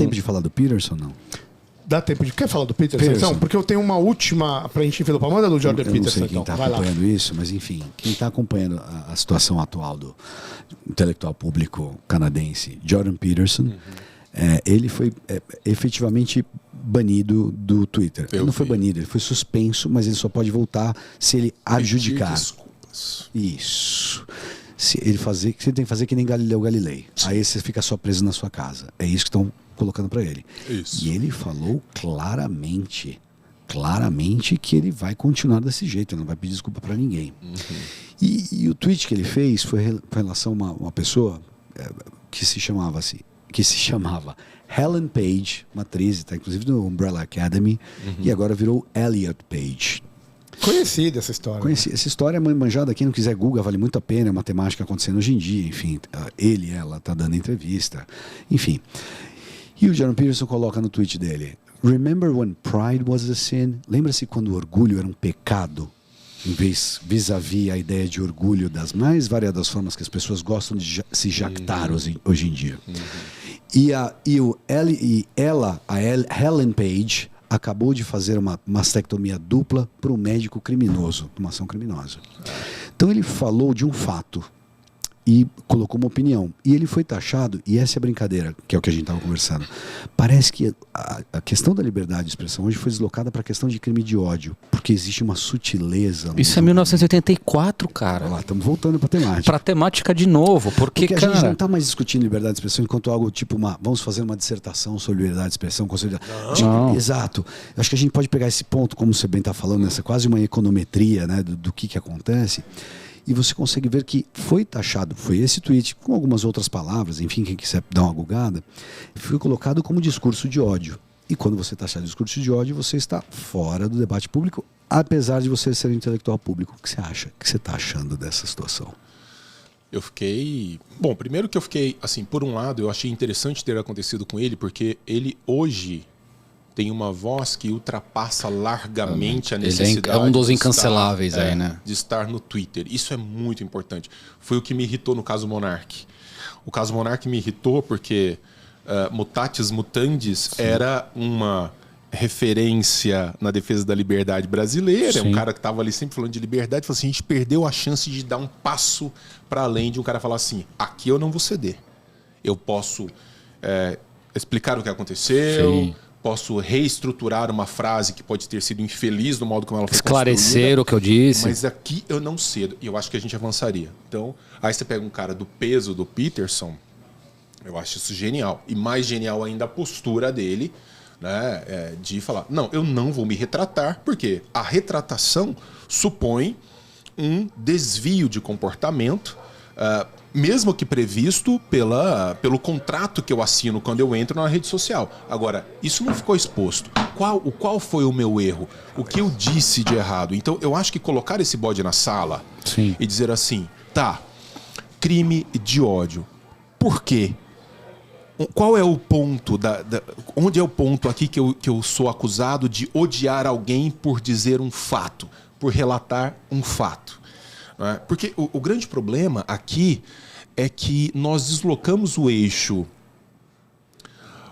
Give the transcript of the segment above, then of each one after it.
tempo de falar do Peterson, não? Dá tempo de... Quer falar do Peterson? Então, porque eu tenho uma última pra gente enfiar. Manda do Jordan Peterson. Eu não sei quem então. está acompanhando isso, mas enfim, quem está acompanhando a situação atual do intelectual público canadense, Jordan Peterson, ele foi efetivamente banido do Twitter. Ele não foi banido, ele foi suspenso, mas ele só pode voltar se ele adjudicar. Desculpas. Isso. Se ele tem que fazer que nem Galileu Galilei. Sim. Aí você fica só preso na sua casa. É isso que estão colocando para ele. Isso. E ele falou claramente que ele vai continuar desse jeito, ele não vai pedir desculpa para ninguém. E o tweet que ele fez foi em relação a uma pessoa que se chamava Helen Page, uma atriz, tá, inclusive do Umbrella Academy, e agora virou Elliot Page. Conhecida essa história. Essa história é manjada, quem não quiser Google, vale muito a pena, é uma temática acontecendo hoje em dia, enfim, ela tá dando entrevista, enfim. E o Jordan Peterson coloca no tweet dele: Remember when pride was a sin? Lembra-se quando o orgulho era um pecado? Em vez vis-à-vis a ideia de orgulho das mais variadas formas que as pessoas gostam de se jactar hoje em dia. A Helen Page acabou de fazer uma mastectomia dupla para um médico criminoso, uma ação criminosa. Então ele falou de um fato e colocou uma opinião. E ele foi taxado, e essa é a brincadeira, que é o que a gente estava conversando. Parece que a questão da liberdade de expressão hoje foi deslocada para a questão de crime de ódio, porque existe uma sutileza. Isso é 1984, cara. Olha lá, estamos voltando para a temática. Para a temática de novo, porque a gente não está mais discutindo liberdade de expressão enquanto algo tipo vamos fazer uma dissertação sobre liberdade de expressão. Não. Exato. Eu acho que a gente pode pegar esse ponto, como você bem está falando, nessa quase uma econometria, né, do que acontece. E você consegue ver que foi taxado, foi esse tweet, com algumas outras palavras, enfim, quem quiser dar uma googada, foi colocado como discurso de ódio. E quando você taxar discurso de ódio, você está fora do debate público, apesar de você ser um intelectual público. O que você acha? O que você está achando dessa situação? Eu fiquei... Bom, primeiro que eu fiquei, assim, por um lado, eu achei interessante ter acontecido com ele, porque ele hoje tem uma voz que ultrapassa largamente a necessidade... Ele é um dos incanceláveis aí, né? De estar no Twitter. Isso é muito importante. Foi o que me irritou no caso Monark. O caso Monark me irritou porque Mutatis Mutandis era uma referência na defesa da liberdade brasileira. Sim. É um cara que estava ali sempre falando de liberdade. Falou assim, a gente perdeu a chance de dar um passo para além de um cara falar assim, aqui eu não vou ceder. Eu posso explicar o que aconteceu... Sim. Posso reestruturar uma frase que pode ter sido infeliz no modo como ela foi esclarecer o que eu disse. Mas aqui eu não cedo. E eu acho que a gente avançaria. Então, aí você pega um cara do peso do Peterson, eu acho isso genial. E mais genial ainda a postura dele, né, de falar, não, eu não vou me retratar, porque a retratação supõe um desvio de comportamento, mesmo que previsto pelo contrato que eu assino quando eu entro na rede social. Agora, isso não ficou exposto. Qual foi o meu erro? O que eu disse de errado? Então, eu acho que colocar esse bode na sala Sim. e dizer assim, tá, crime de ódio. Por quê? Qual é o ponto? Onde é o ponto aqui que eu sou acusado de odiar alguém por dizer um fato, por relatar um fato? Porque o grande problema aqui é que nós deslocamos o eixo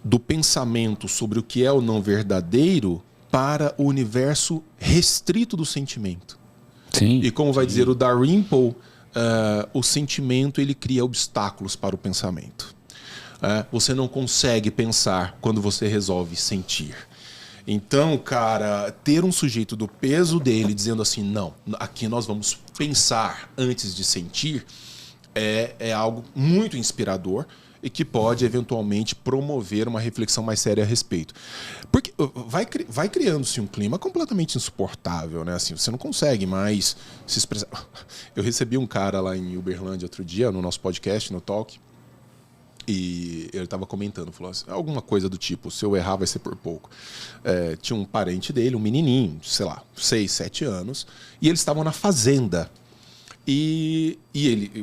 do pensamento sobre o que é o não verdadeiro para o universo restrito do sentimento. Sim. E como vai dizer o Dalrymple, o sentimento ele cria obstáculos para o pensamento. Você não consegue pensar quando você resolve sentir. Então, cara, ter um sujeito do peso dele dizendo assim, não, aqui nós vamos pensar antes de sentir, é algo muito inspirador e que pode, eventualmente, promover uma reflexão mais séria a respeito. Porque vai criando-se um clima completamente insuportável, né? Assim, você não consegue mais se expressar. Eu recebi um cara lá em Uberlândia outro dia, no nosso podcast, no Talk, e ele estava comentando, falou assim, alguma coisa do tipo, se eu errar vai ser por pouco. Tinha um parente dele, um menininho, sei lá, 6, 7 anos, e eles estavam na fazenda. E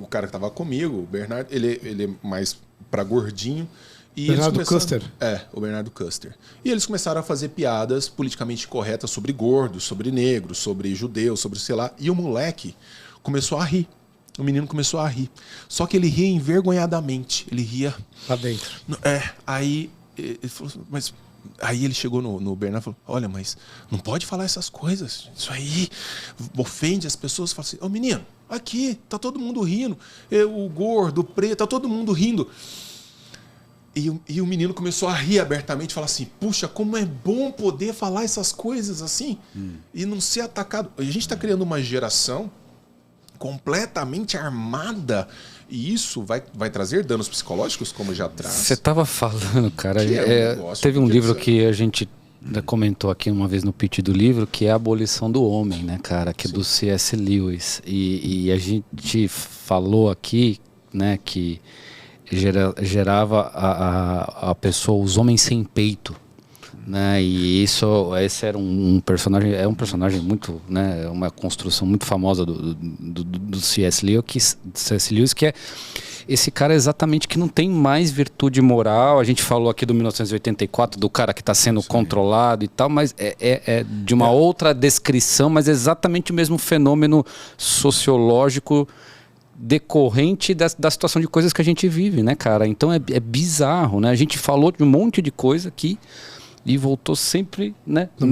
o cara que estava comigo, o Bernardo, ele é mais para gordinho. E Bernardo Custer? O Bernardo Custer. E eles começaram a fazer piadas politicamente corretas sobre gordos, sobre negros, sobre judeus, sobre sei lá. E o moleque começou a rir. O menino começou a rir. Só que ele ria envergonhadamente. Ele ria... Lá dentro. Aí ele falou assim, mas... Aí ele chegou no Bernardo e falou, olha, mas não pode falar essas coisas. Isso aí ofende as pessoas. Fala assim, menino, aqui, tá todo mundo rindo. O gordo, o preto, tá todo mundo rindo. E o menino começou a rir abertamente, falar assim, puxa, como é bom poder falar essas coisas assim e não ser atacado. A gente está criando uma geração completamente armada e isso vai trazer danos psicológicos, como já traz. Você estava falando, cara, teve um porque livro que a gente comentou aqui uma vez no pitch do livro, que é A Abolição do Homem, né, cara, que é do C.S. Lewis. E a gente falou aqui, né, que gerava a pessoa, os homens sem peito, né? E esse era um personagem, é um personagem muito, né, uma construção muito famosa do C.S. Lewis, que é esse cara exatamente que não tem mais virtude moral. A gente falou aqui do 1984, do cara que está sendo controlado e tal, mas é de uma outra descrição, mas é exatamente o mesmo fenômeno sociológico decorrente da situação de coisas que a gente vive, né, cara? Então é bizarro, né? A gente falou de um monte de coisa aqui e voltou sempre, né, no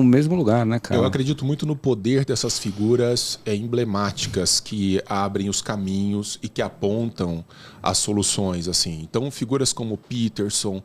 mesmo lugar, né, cara? Eu acredito muito no poder dessas figuras emblemáticas que abrem os caminhos e que apontam as soluções, assim. Então, figuras como Peterson,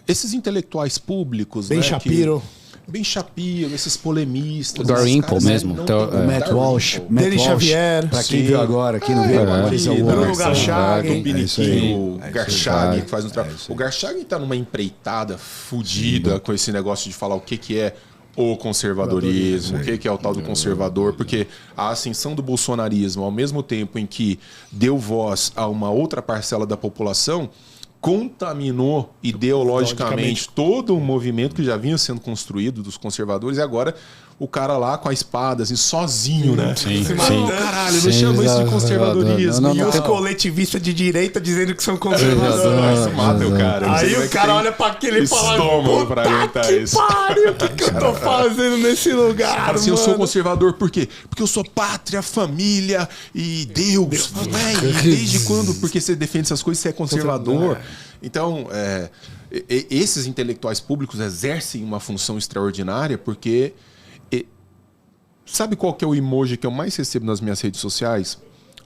esses intelectuais públicos, Ben Shapiro. Ben Shapiro, esses polemistas. O Dalrymple mesmo. O Matt Walsh. Denis Xavier. Pra quem viu agora, quem não viu agora, esse é o Bruno Garchagin. O Garchagin, que faz um trabalho. O Garchagin tá numa empreitada fodida com esse negócio de falar o que é o conservadorismo, o que é o tal do conservador, porque a ascensão do bolsonarismo, ao mesmo tempo em que deu voz a uma outra parcela da população, contaminou ideologicamente todo o movimento que já vinha sendo construído dos conservadores, e agora o cara lá com a espada, assim, sozinho, né? Sim. Caralho, não chama isso de conservadorismo. E os coletivistas de direita dizendo que são conservadores. Isso mata o cara. Aí o cara olha pra aquele e fala, pra aguentar isso. Pariu, o que eu tô fazendo nesse lugar, cara, assim, eu sou conservador por quê? Porque eu sou pátria, família e Deus. Véi, desde quando? Porque você defende essas coisas, você é conservador. Então, esses intelectuais públicos exercem uma função extraordinária porque... Sabe qual que é o emoji que eu mais recebo nas minhas redes sociais?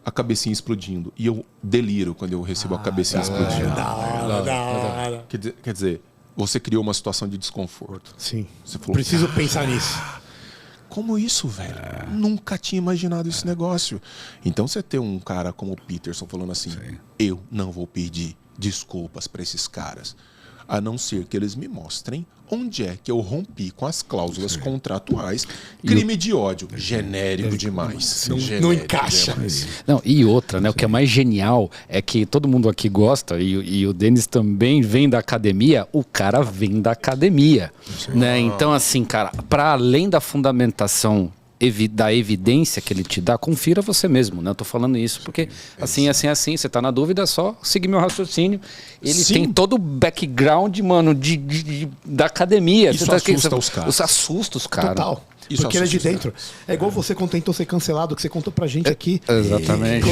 A cabecinha explodindo. E eu deliro quando eu recebo a cabecinha explodindo. Da hora. Quer dizer, você criou uma situação de desconforto. Sim. Você falou, preciso pensar nisso. Como isso, velho? Nunca tinha imaginado esse negócio. Então você ter um cara como o Peterson falando assim, eu não vou pedir desculpas para esses caras, a não ser que eles me mostrem onde é que eu rompi com as cláusulas contratuais. Crime de ódio. Genérico demais. Não encaixa. Não, e outra, né? O que é mais genial é que todo mundo aqui gosta, e o Denis também vem da academia, o cara vem da academia. Né? Então, assim, cara, para além da fundamentação da evidência que ele te dá, confira você mesmo, né? Eu tô falando isso porque assim, você tá na dúvida, é só seguir meu raciocínio. Ele tem todo o background, mano, da academia. Isso assusta os caras. Isso assusta os caras. Total. Porque ele é de dentro. É igual você quando tentou ser cancelado, que você contou pra gente aqui. Exatamente.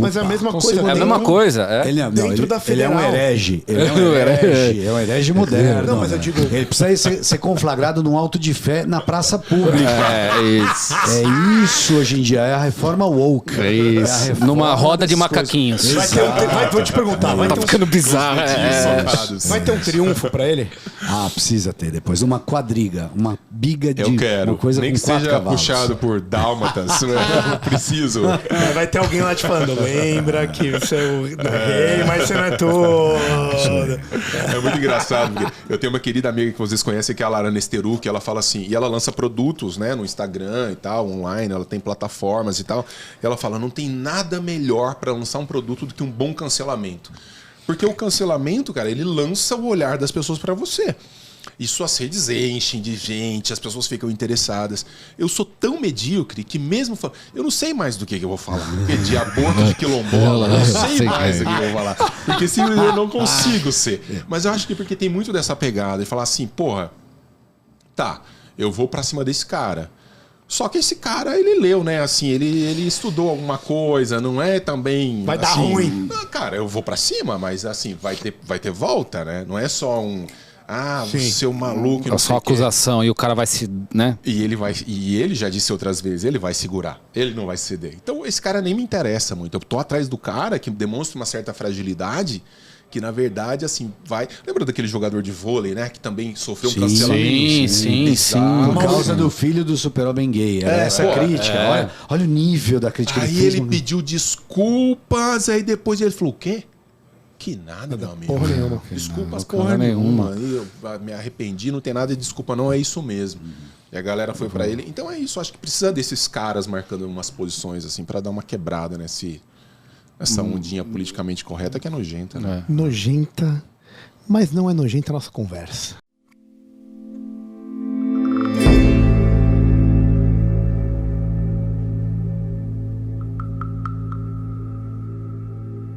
Mas é a mesma coisa. É a mesma coisa. Dentro da federal. Ele é um herege. É um herege moderno. Não, mas eu digo... Ele precisa ser conflagrado num auto de fé na praça pública. É isso. É isso hoje em dia. É a reforma woke. É isso. Numa roda de macaquinhos. Vou te perguntar. Tá ficando bizarro. Vai ter um triunfo pra ele? Precisa ter. Depois uma quadriga, uma biga de uma coisa nem com que seja cavalos. puxado por dálmatas. Eu preciso. Vai ter alguém lá te falando, lembra que você é o rei, mas você não é todo. É muito engraçado, porque eu tenho uma querida amiga que vocês conhecem, que é a Larana Esteru, que ela fala assim, e ela lança produtos, né, no Instagram e tal, online, ela tem plataformas e tal, e ela fala, não tem nada melhor para lançar um produto do que um bom cancelamento. Porque o cancelamento, cara, ele lança o olhar das pessoas para você. E suas redes enchem de gente, as pessoas ficam interessadas. Eu sou tão medíocre que mesmo falando... Eu não sei mais do que eu vou falar. Porque de aborto de quilombola, eu não sei mais do que eu vou falar. Porque simplesmente eu não consigo ser. Mas eu acho que porque tem muito dessa pegada. E falar assim, porra, tá, eu vou pra cima desse cara. Só que esse cara, ele leu, né? Assim, ele estudou alguma coisa, não é também... Vai dar assim, ruim. Cara, eu vou pra cima, mas assim, vai ter volta, né? Não é só um... Sim. Seu maluco... É só acusação e o cara vai se... né? E ele já disse outras vezes, ele vai segurar, ele não vai ceder. Então esse cara nem me interessa muito. Eu tô atrás do cara que demonstra uma certa fragilidade, que na verdade, assim, vai... Lembra daquele jogador de vôlei, né? Que também sofreu um cancelamento? Sim. bizarro. Por causa do filho do super-homem gay. Era essa pô, crítica. Olha o nível da crítica que Aí ele fez. ele pediu desculpas, aí depois ele falou, o quê? Que nada, meu amigo. Porra nenhuma. Desculpas Não, porra nenhuma. Eu me arrependi, não tem nada de desculpa, não, é isso mesmo. E a galera foi pra ele. Então é isso, acho que precisa desses caras marcando umas posições assim pra dar uma quebrada nessa ondinha politicamente correta que é nojenta, né? Nojenta, mas não é nojenta a nossa conversa.